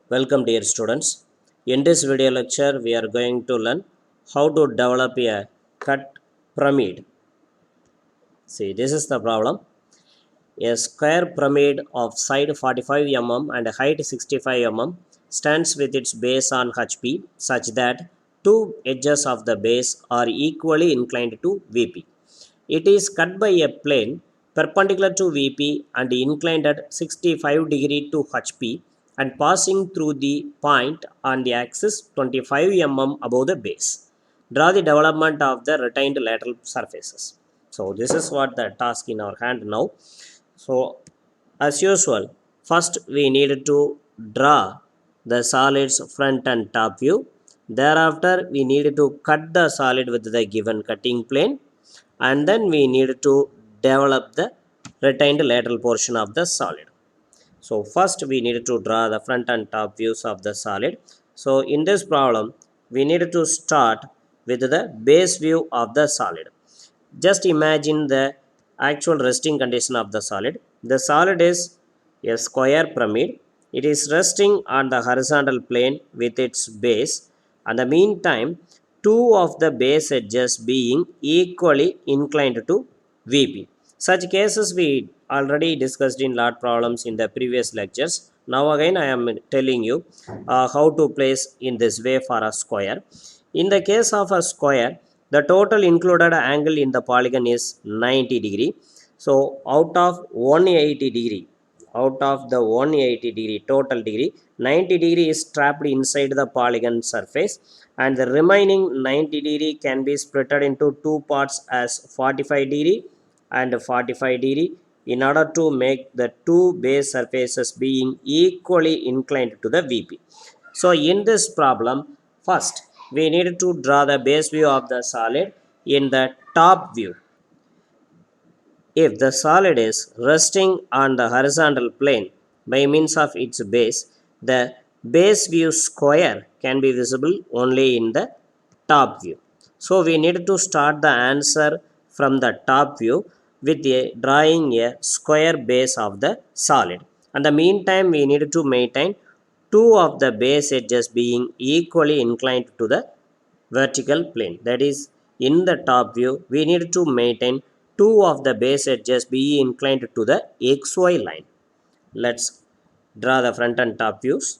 Welcome dear students. In this video lecture we are going to learn how to develop a cut pyramid. See, this is the problem. A square pyramid of side 45 mm and height 65 mm stands with its base on HP such that two edges of the base are equally inclined to VP. It is cut by a plane perpendicular to VP and inclined at 65 degree to HP and passing through the point on the axis 25 mm above the base. Draw the development of the retained lateral surfaces. So this is what the task in our hand now. So as usual, first we need to draw the solids front and top view. Thereafter we need to cut the solid with the given cutting plane, and then we need to develop the retained lateral portion of the solid. So first we need to draw the front and top views of the solid. So in this problem we need to start with the base view of the solid. Just imagine the actual resting condition of the solid. The solid is a square pyramid. It is resting on the horizontal plane with its base. At the meantime, two of the base edges being equally inclined to VP. Such cases we already discussed in lot problems in the previous lectures. Now again I am telling you how to place in this way for a square. In the case of a square, the total included angle in the polygon is 90 degree. So out of the 180 degree total degree, 90 degree is trapped inside the polygon surface, and the remaining 90 degree can be split into two parts as 45 degree and 45 degree in order to make the two base surfaces being equally inclined to the VP. So in this problem, first we need to draw the base view of the solid in the top view. If the solid is resting on the horizontal plane by means of its base, the base view square can be visible only in the top view. So we need to start the answer from the top view with drawing a square base of the solid. In the meantime, we need to maintain two of the base edges being equally inclined to the vertical plane. That is, in the top view we need to maintain two of the base edges be inclined to the XY line. Let's draw the front and top views.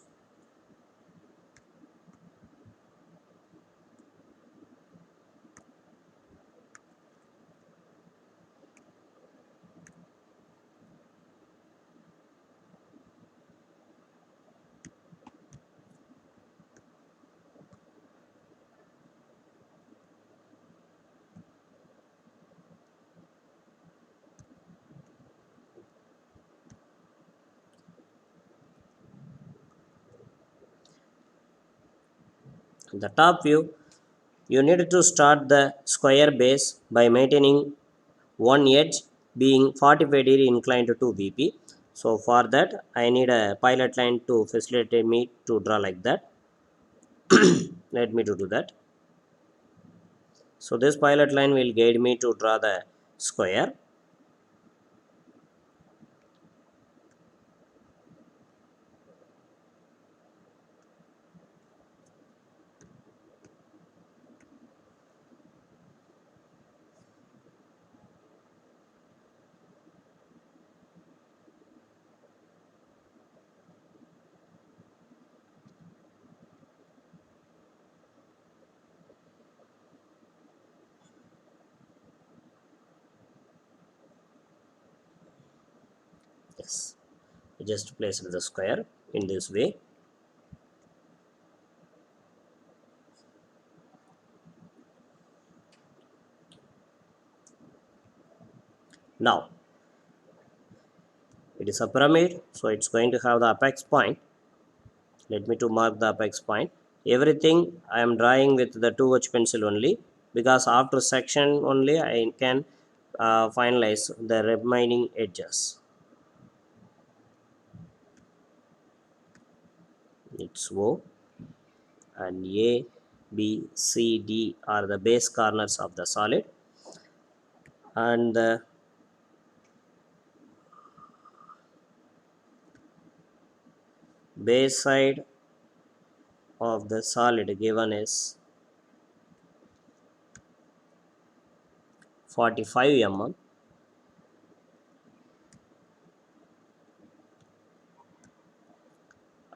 In the top view, you need to start the square base by maintaining one edge being 45 degree inclined to VP. So for that I need a pilot line to facilitate me to draw like that. Let me to do that. So this pilot line will guide me to draw the square. Yes, just place the square in this way. Now it is a pyramid, so it's going to have the apex point. Let me to mark the apex point. Everything I am drawing with the 2H pencil only, because after section only I can finalize the remaining edges. It's O, and A, B, C, D are the base corners of the solid, and the base side of the solid given is 45 mm,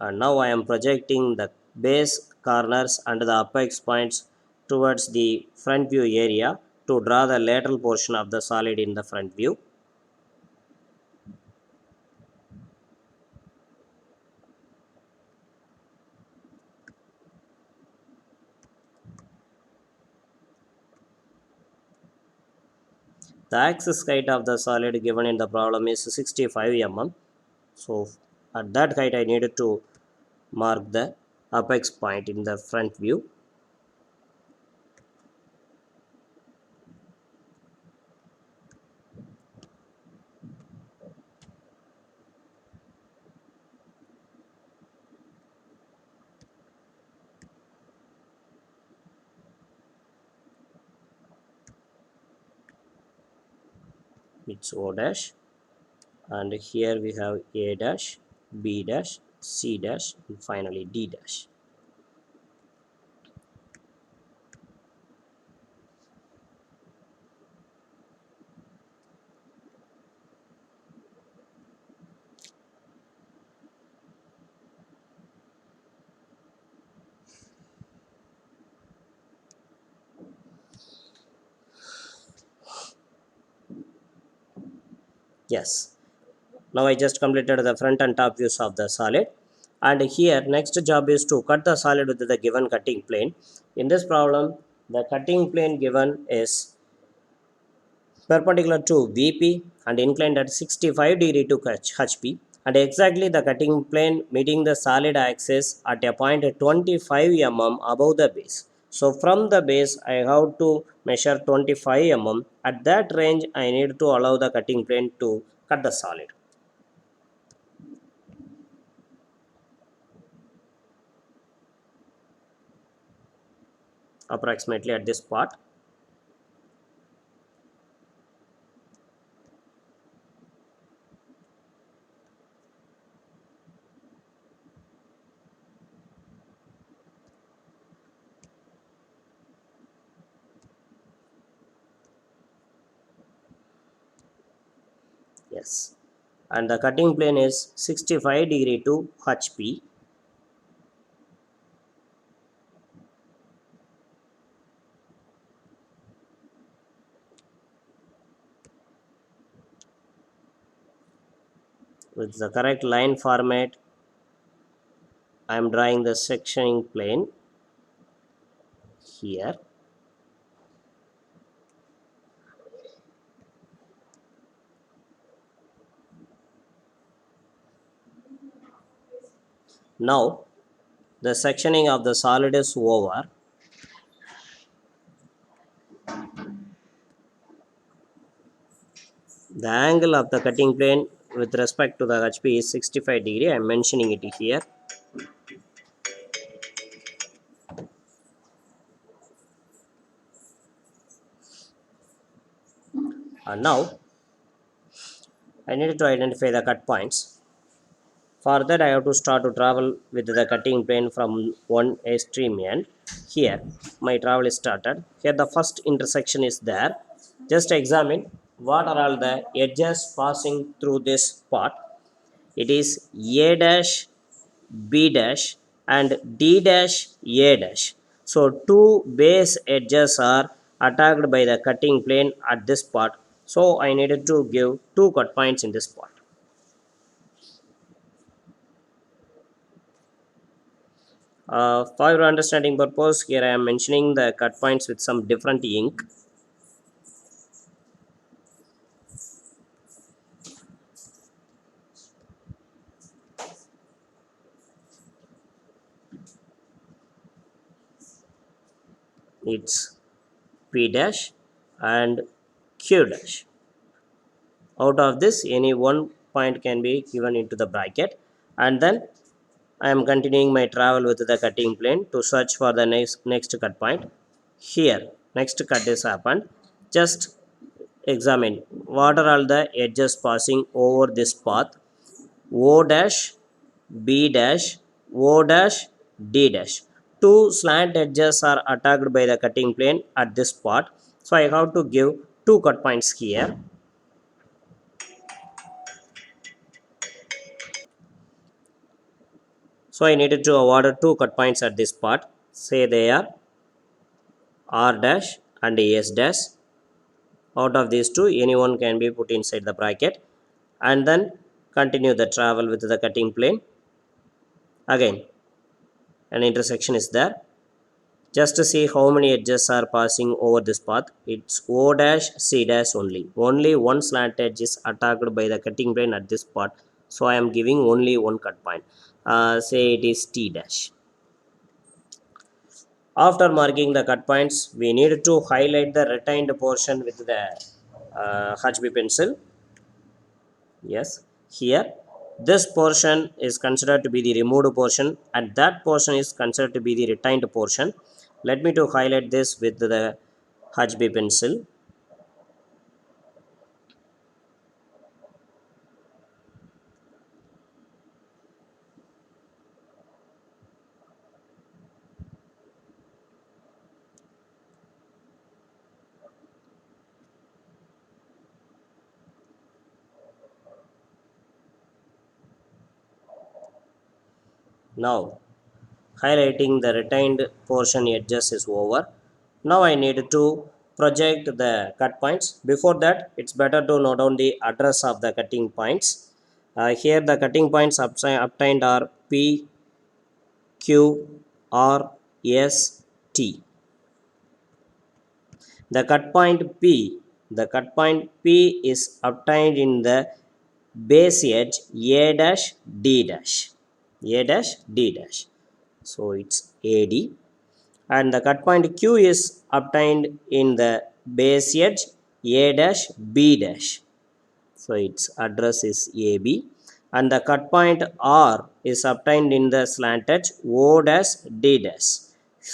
and now I am projecting the base corners and the apex points towards the front view area to draw the lateral portion of the solid in the front view. The axis height of the solid given in the problem is 65 mm. So at that height I needed to mark the apex point in the front view. It's O dash, and here we have A dash, B dash, C dash, and finally D dash. Yes, now I just completed the front and top views of the solid, and here next job is to cut the solid with the given cutting plane. In this problem, the cutting plane given is perpendicular to VP and inclined at 65 degree to HP, and exactly the cutting plane meeting the solid axis at a point 25 mm above the base. So from the base I have to measure 25 mm. At that range I need to allow the cutting plane to cut the solid. Approximately at this spot. Yes, and the cutting plane is 65 degree to HP. With the correct line format, I am drawing the sectioning plane here. Now the sectioning of the solid is over. The angle of the cutting plane with respect to the HP is 65 degree. I am mentioning it here. And now I need to identify the cut points. For that I have to start to travel with the cutting plane from one extreme end. Here my travel is started. Here the first intersection is there. Just examine what are all the edges passing through this spot. It is A dash, B dash, and D dash, A dash. So two base edges are attacked by the cutting plane at this spot. So I needed to give two cut points in this spot. For your understanding purpose, here I am mentioning the cut points with some different ink. It's P dash and Q dash. Out of this, any one point can be given into the bracket, and then I am continuing my travel with the cutting plane to search for the next cut point. Here, next cut is happened. Just examine what are all the edges passing over this path. O dash, B dash, O dash, D dash. two slant edges are attacked by the cutting plane at this spot. So I have to give two cut points here. So I needed to award two cut points at this spot. Say they are R dash and S dash. Out of these two, anyone can be put inside the bracket, and then continue the travel with the cutting plane. Again, an intersection is there. Just to see how many edges are passing over this path, it's O dash C dash only. Only one slant edge is attacked by the cutting plane at this part. So I am giving only one cut point. Say it is T dash. After marking the cut points, we need to highlight the retained portion with the HB pencil. Yes, here this portion is considered to be the removed portion, and that portion is considered to be the retained portion. Let me to highlight this with the HB pencil. Now highlighting the retained portion edges is over. Now I need to project the cut points. Before that, it's better to note down the address of the cutting points. Here the cutting points obtained are P, Q, R, S, T. The cut point P is obtained in the base edge A dash D dash. A dash D dash. So it's AD. And the cut point Q is obtained in the base edge A dash B dash. So its address is AB. And the cut point R is obtained in the slant edge O dash D dash.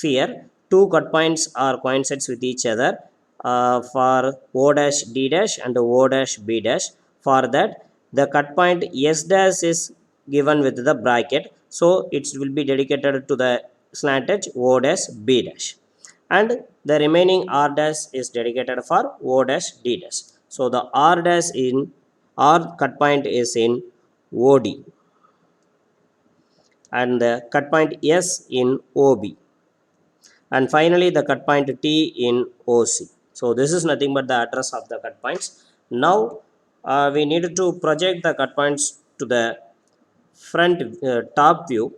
Here, two cut points are coincides with each other for O dash D dash and O dash B dash. For that, the cut point S dash is given with the bracket. So it will be dedicated to the slant edge O dash B dash. And the remaining R dash is dedicated for O dash D dash. So the R dash in R cut point is in OD, and the cut point S in OB, and finally the cut point T in OC. So this is nothing but the address of the cut points. Now we need to project the cut points to the front top view.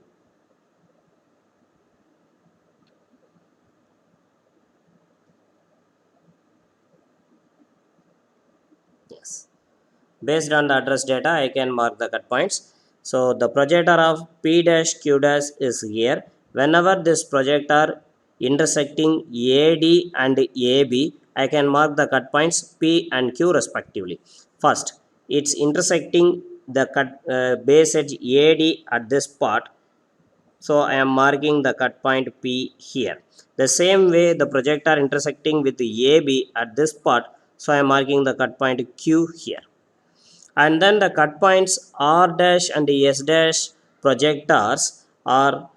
Yes. Based on the address data, I can mark the cut points. So the projector of P dash Q dash is here. Whenever this projector intersecting AD and AB, I can mark the cut points P and Q respectively. First, it's intersecting the base edge AD at this part. So I am marking the cut point P here. The same way the projector intersecting with the AB at this part. So I am marking the cut point Q here. And then the cut points R dash and S dash projectors are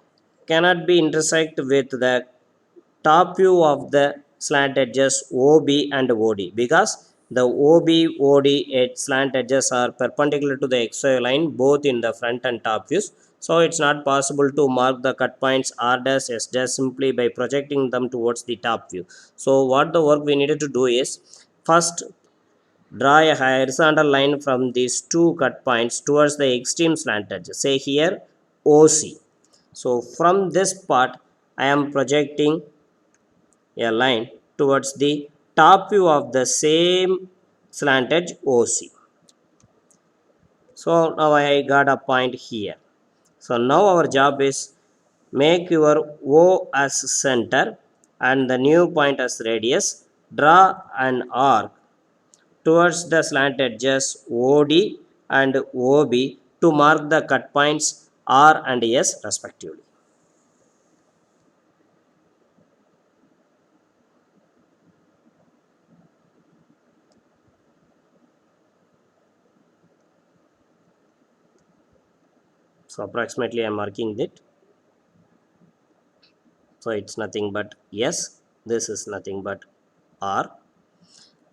cannot be intersect with the top view of the slant edges OB and OD, because the OB OD slant edges are perpendicular to the XY line both in the front and top views. So it's not possible to mark the cut points R dash S dash simply by projecting them towards the top view. So what the work we needed to do is, first draw a horizontal line from these two cut points towards the extreme slant edge. Say here OC. So from this part, I am projecting a line towards the top view of the same slant edge OC. So now I got a point here. So now our job is make your O as center and the new point as radius. Draw an arc towards the slant edges OD and OB to mark the cut points R and S respectively. So approximately I am marking it. So it's nothing but S, this is nothing but R.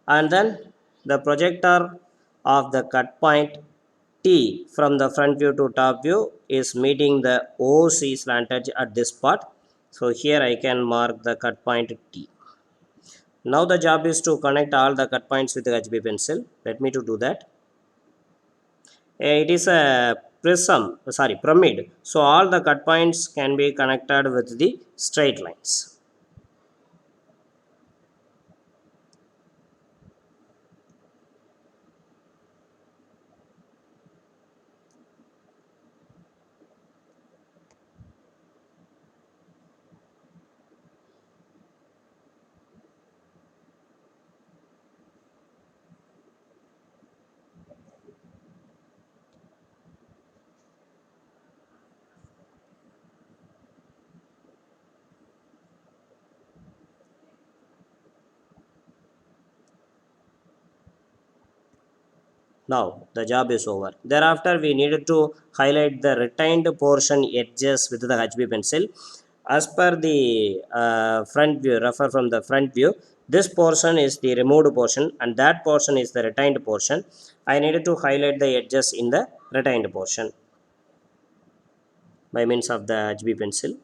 And then the projector of the cut point T from the front view to top view is meeting the OC slant edge at this part. So here I can mark the cut point T. Now the job is to connect all the cut points with the HB pencil. Let me to do that. It is a pyramid. So all the cut points can be connected with the straight lines. Now the job is over. Thereafter we needed to highlight the retained portion edges with the HB pencil. As per the front view, refer from the front view, this portion is the removed portion and that portion is the retained portion. I needed to highlight the edges in the retained portion by means of the HB pencil.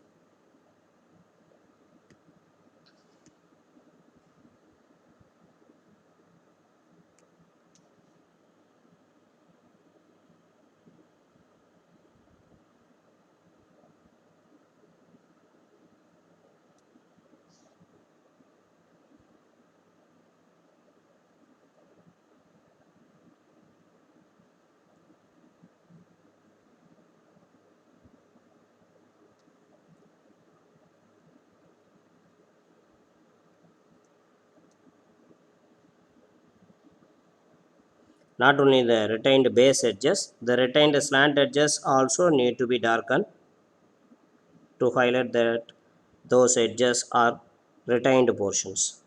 Not only the retained base edges, the retained slant edges also need to be darkened to highlight that those edges are retained portions.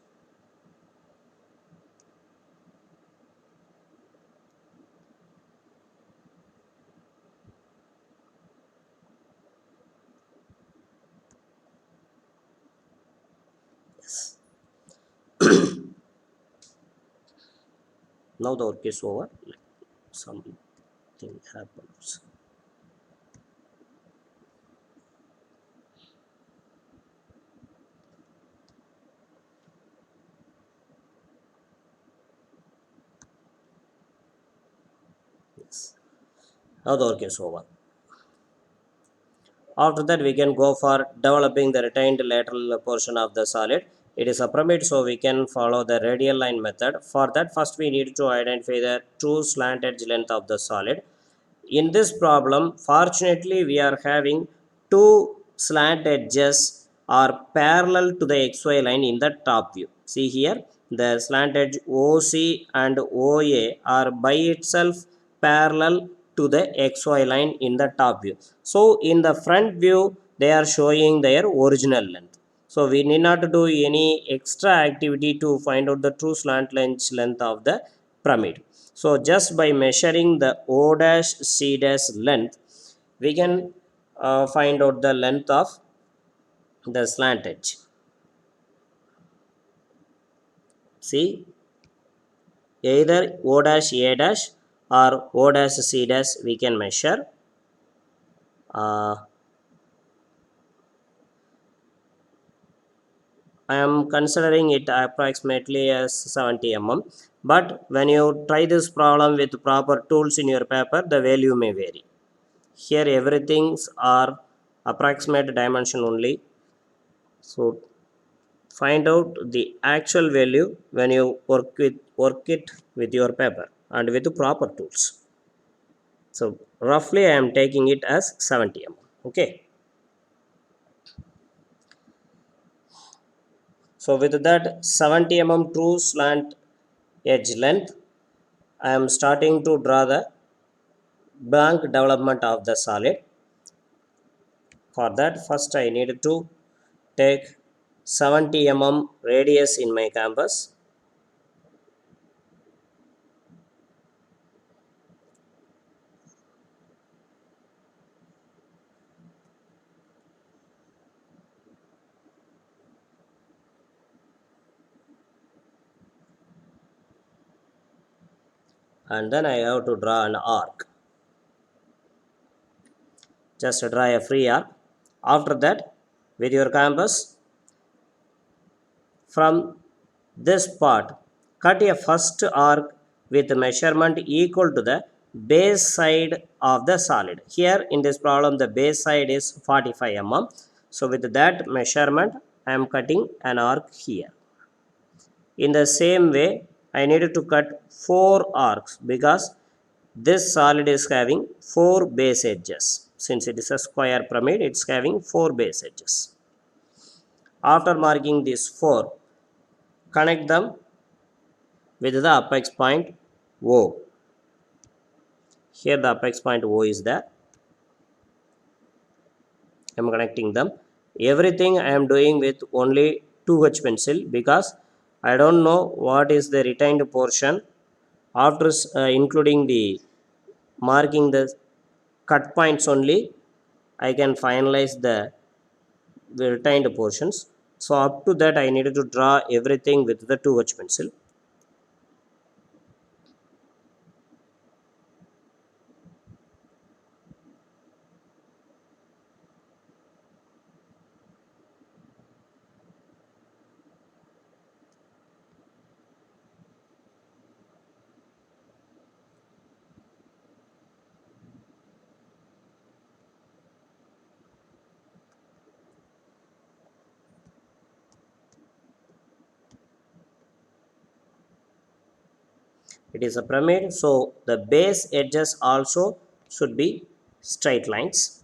Now the work is over. Something happens. Yes. Now the work is over. After that, we can go for developing the retained lateral portion of the solid. It is a pyramid, so we can follow the radial line method. For that, first we need to identify the true slant edge length of the solid. In this problem, fortunately, we are having two slant edges are parallel to the XY line in the top view. See here, the slant edge OC and OA are by itself parallel to the XY line in the top view. So in the front view, they are showing their original length. So we need not do any extra activity to find out the true slant edge length of the pyramid. So just by measuring the O dash C dash length, we can find out the length of the slant edge. See, either O dash A dash or O dash C dash we can measure. I am considering it approximately as 70 mm. But when you try this problem with proper tools in your paper, the value may vary. Here everything's are approximate dimension only. So find out the actual value when you work it with your paper and with the proper tools. So roughly I am taking it as 70 mm. Okay. So with that 70 mm true slant edge length, I am starting to draw the blank development of the solid. For that, first I need to take 70 mm radius in my canvas. and then I have to draw an arc. Just draw a free arc. After that, with your compass, from this part, cut a first arc with measurement equal to the base side of the solid. Here in this problem, the base side is 45 mm. So with that measurement, I am cutting an arc here. In the same way, I needed to cut 4 arcs because this solid is having 4 base edges. Since it is a square pyramid, it's having 4 base edges. After marking these 4, connect them with the apex point O. Here the apex point O is there. I am connecting them. Everything I am doing with only 2H pencil because I don't know what is the retained portion. After including the marking the cut points only, I can finalize the retained portions. So up to that I needed to draw everything with the 2H pencil. It is a pyramid, so the base edges also should be straight lines.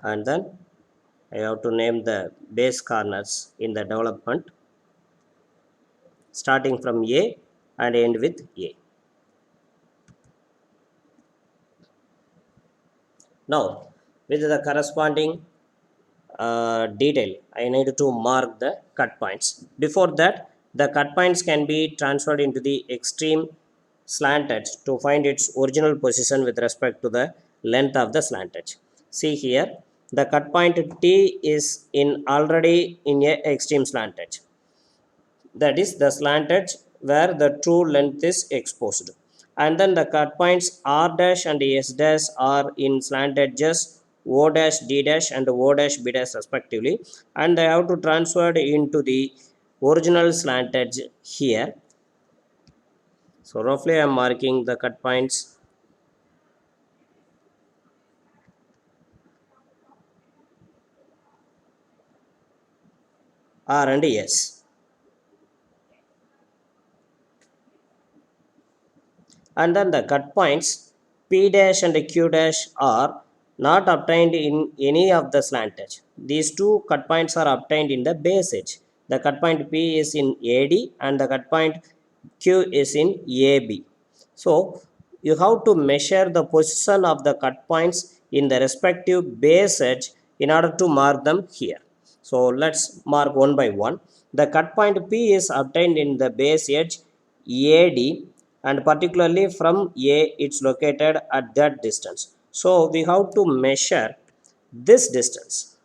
And then I have to name the base corners in the development starting from A and end with A. Now, with the corresponding detail, I need to mark the cut points. Before that, the cut points can be transferred into the extreme slant edge to find its original position with respect to the length of the slant edge. See here, the cut point T is already in a extreme slant edge. That is the slant edge where the true length is exposed. And then the cut points R dash and S dash are in slant edges O dash D dash and O dash B dash respectively, and they have to transfer into the original slant edge here. So roughly I am marking the cut points R and S. And then the cut points P dash and Q dash are not obtained in any of the slant edge. These two cut points are obtained in the base edge. The cut point P is in AD and the cut point Q is in AB. So you have to measure the position of the cut points in the respective base edge in order to mark them here. So let's mark one by one. The cut point P is obtained in the base edge AD, and particularly from A it's located at that distance. So we have to measure this distance.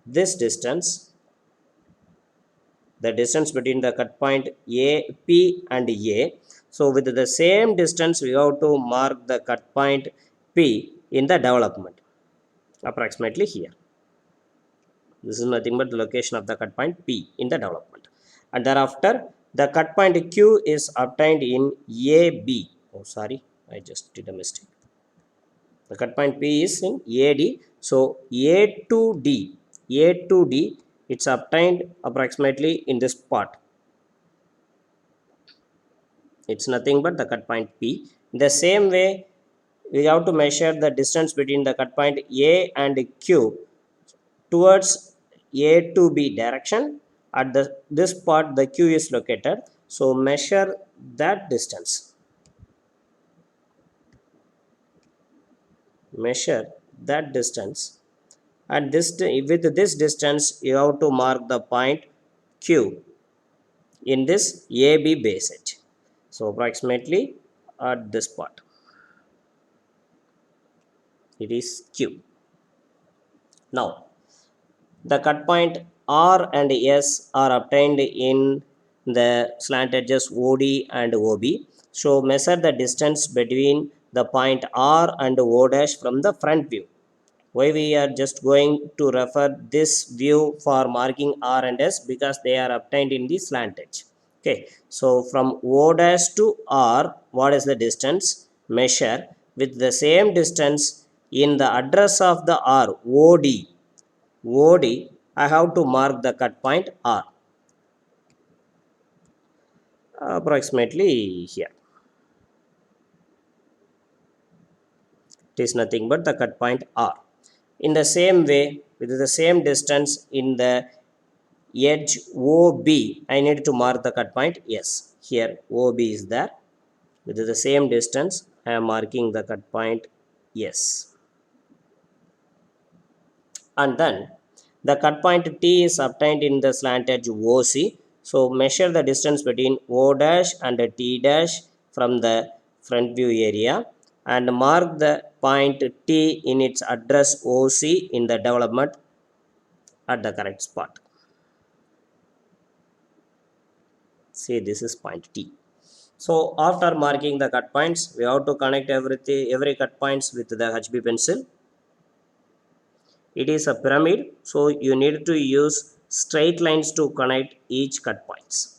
This distance, the distance between the cut point A, P and A. So with the same distance we have to mark the cut point P in the development, approximately here. This is nothing but the location of the cut point P in the development. And thereafter, the cut point Q is obtained in AB. Oh, sorry, I just did a mistake. The cut point P is in AD. So A to D it's obtained approximately in this part. It's nothing but the cut point P. In the same way, we have to measure the distance between the cut point A and Q towards A to B direction. At this part the Q is located, so measure that distance. Measure that distance, and with this distance you have to mark the point Q in this AB base edge. So approximately at this part it is Q. Now the cut point R and S are obtained in the slant edges OD and OB. So measure the distance between the point R and O dash from the front view. Why we are just going to refer this view for marking R and S? Because they are obtained in the slant edge. Okay, so from O dash to R, what is the distance? Measure with the same distance in the address of the R, OD. OD, I have to mark the cut point R approximately here. It is nothing but the cut point R. In the same way, with the same distance in the edge OB, I need to mark the cut point S. Here OB is there. With the same distance, I am marking the cut point S. And then the cut point T is obtained in the slant edge OC. So measure the distance between O dash and T dash from the front view area and mark the point T in its address OC in the development at the correct spot. See, this is point T. So after marking the cut points, we have to connect every cut points with the HB pencil. It is a pyramid, so you need to use straight lines to connect each cut points.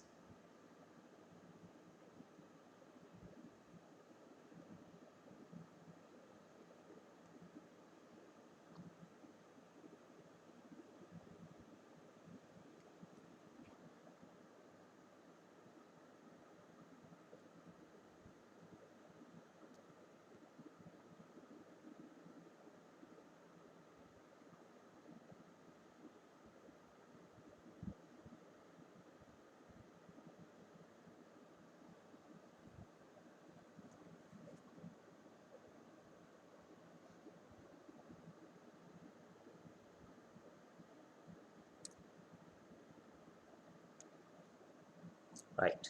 Right.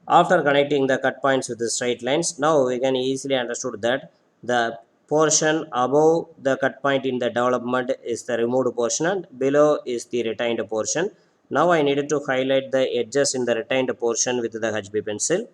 After connecting the cut points with the straight lines, now we can easily understood that the portion above the cut point in the development is the removed portion and below is the retained portion. Now I needed to highlight the edges in the retained portion with the HB pencil.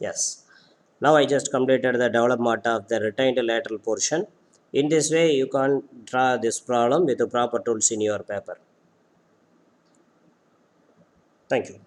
Yes. Now I just completed the development of the retained lateral portion. In this way, you can draw this problem with the proper tools in your paper. Thank you.